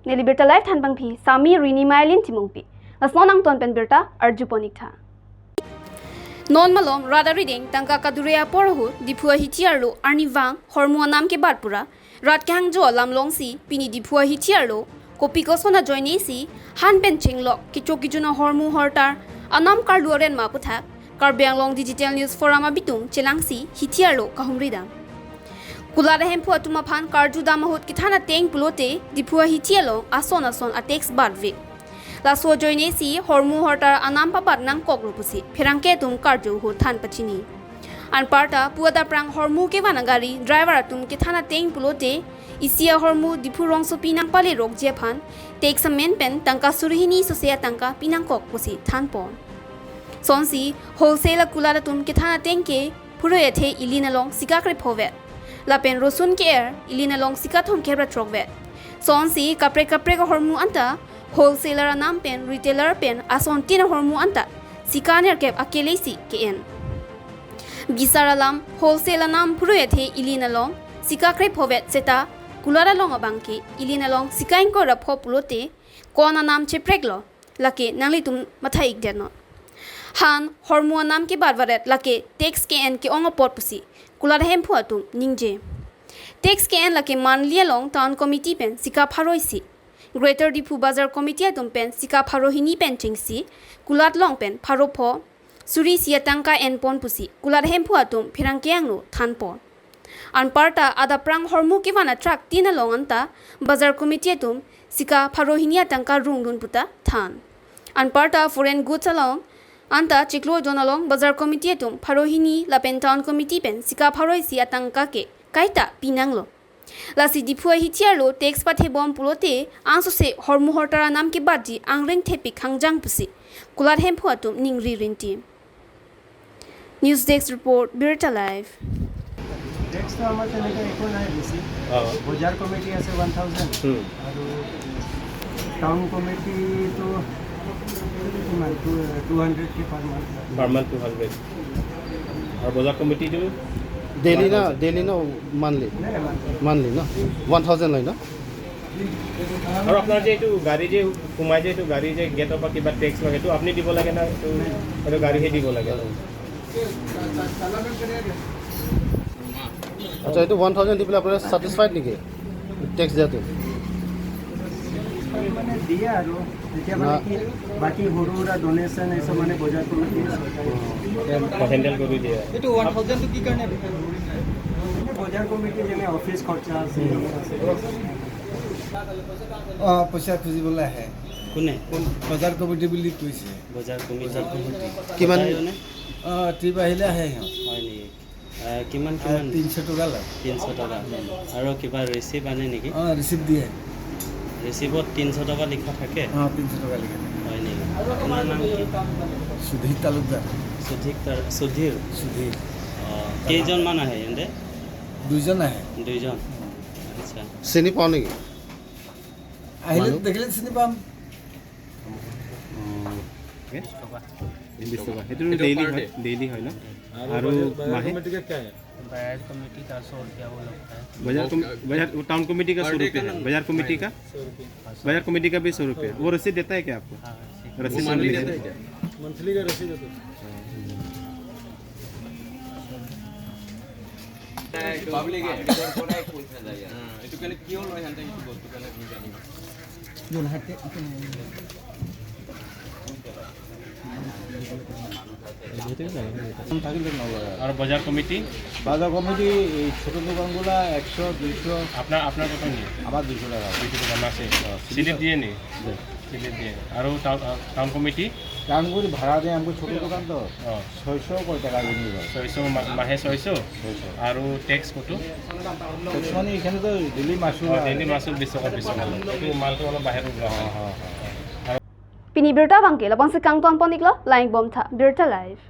Neli birta live than bang phi Sami Rini Mailin Timungpi. Las nonang ton pen birta Arjuponikta. Non malom rada reading tangka kadurea porhu Diphu ahithi arlo arnivang hormu anam ke bat pura rat kang jo lamlong si pini Diphu ahithi arlo kopi ko sona joine si han pen chinglok kichokijuna hormu hortar anam karlu ren ma aputhak Karbi Anglong digital news forum abitung chelangsi hithi arlo kahumri dam kulada hempu atuma phan karju damahut kithana teng pulote Diphu ahithi arlo ason atex badvik La so joine si hormu hortar anam papat nang kokrupusi phirangke tum karju ho than pachini an parta puada prang hormu ke vanagari driver atum ke thana teng pulote isia hormu Diphu rongso pinang pale rok je phan take some men pen tangka surhini sosia tangka pinang kok pusi than pon sonsi wholesale kulada tum ke thana teng ke puroyathe ilina long sikakre phovet la pen rosun ke air ilina long sikathom kebra trokvet sonsi kapre ko hormu anta wholesaler anam pen retailer pen ason tina hormu anta sikaner kep akele si kn gisaralam wholesale anam puruyathe ilina long sikakre phovet seta kulara long abangke ilina long sikain ko rapho pulote kona nam chepreklo lake nangli tum mathai ikderno han hormu anam ke barbaret lake tax kn ke ongo pot pusi kulara hempu atum ningje tax kn lake manlia long town committee pen sika pharoisi Greater Diphu Bazar Committee atum pen sika pharohini pen chingsi kulat long pen pharopho suri siatangka en pon pusi kulat hempu atum phirangkyang no thanpon an parta ada prang hormu ke wana truck tina long anta Bazar Committee atum sika pharohini atangka rungdun puta than an parta foreign goods along anta chiklo donalong Bazar Committee atum pharohini la pen town committee pen sika pharoisi atangka ke kaita pinanglo Lasi Diphu ahithi arlo tax pathe bom pulote anso se hormu hortara nam ke baji angring thepi khangjang pusi kulat hempu atum ningri rinti News Desk report Birta Live Tax to amar teneka ekon hai bisi Bazar committee ase 1000 aru town committee to 200 ke per month 200 और बाजार committee जो daily no monthly no 1000 line no और अपना जे तो गाड़ी जे कुमाय जे तो गाड़ी जे gate पर किबा tax लगे तो अपनी दिबो लागे ना तो गाड़ी हे दिबो लागे अच्छा ये 1000 दिबले आपरे satisfied निके टैक्स जाते माने दिया आरो जेतिया माने कि बाकी होरुरा डोनेशन ऐसा माने बाजार कमिटी हैंडल कर दिया ये तो 1000 तो की करने बाजार कमिटी जेने ऑफिस खर्चा আছে পইচা খুজিবলে আহে কোনে বাজাৰ কমিটি বুলি কৈছে বাজাৰ কমিটি কিমান ট্ৰিপ আহিলে আহে হয় নি কিমান 300 টকা লাগে 300 টকা আৰু কিবা ৰিসিভ আনে নেকি ৰিসিভ দিয়ে ৰিসিভত 300 টকা লিখা থাকে 300 টকা লিখা থাকে হয় নি আপোনাৰ নাম কি সুধীৰ তালুকদাৰ সুধীৰ কেইজন মান আহে এন্ডে দুইজন আহে দুইজন আচ্ছা চিনি পাও নেকি আহিলে দেখিলে চিনি পাম 20 টকা সেইটো ডেইলি হয় না আৰু মাহে बाजार कमेटी का 100 रुपया वो लगता है बाजार टाउन कमेटी का 100 रुपया है बाजार कमेटी का भी 100 रुपया वो रसीद देता है क्या आपको रसीद मंथली देता है क्या मंथली का रसीद देता है पब्लिक है इधर कोना एक फुल था यार এটু কেন কি হলো এখানটা কিছু বলতে কেন আমি জানি না जोन हटे और बाजार कमिटी ছোট দোকানগুলা 100 200 আপনার কত নিয়ে আবার 200 টাকা 200 টাকা মাসে স্লিপ দিয়ে নি স্লিপ দিয়ে আর টাউন কমিটি টাউনগুলি ভাড়া দেয় আমাকে ছোট দোকান তো 600 কয় টাকা নিয়ে 600 মাহে 600 আর ট্যাক্স কত মানে এখানে তো ডেইলি মাসুল 20 টাকা তো মালটো অলপ বাহিৰত ওলোৱা Pini Birta bangke labang se kang ton poniklo laing bom tha Birta Live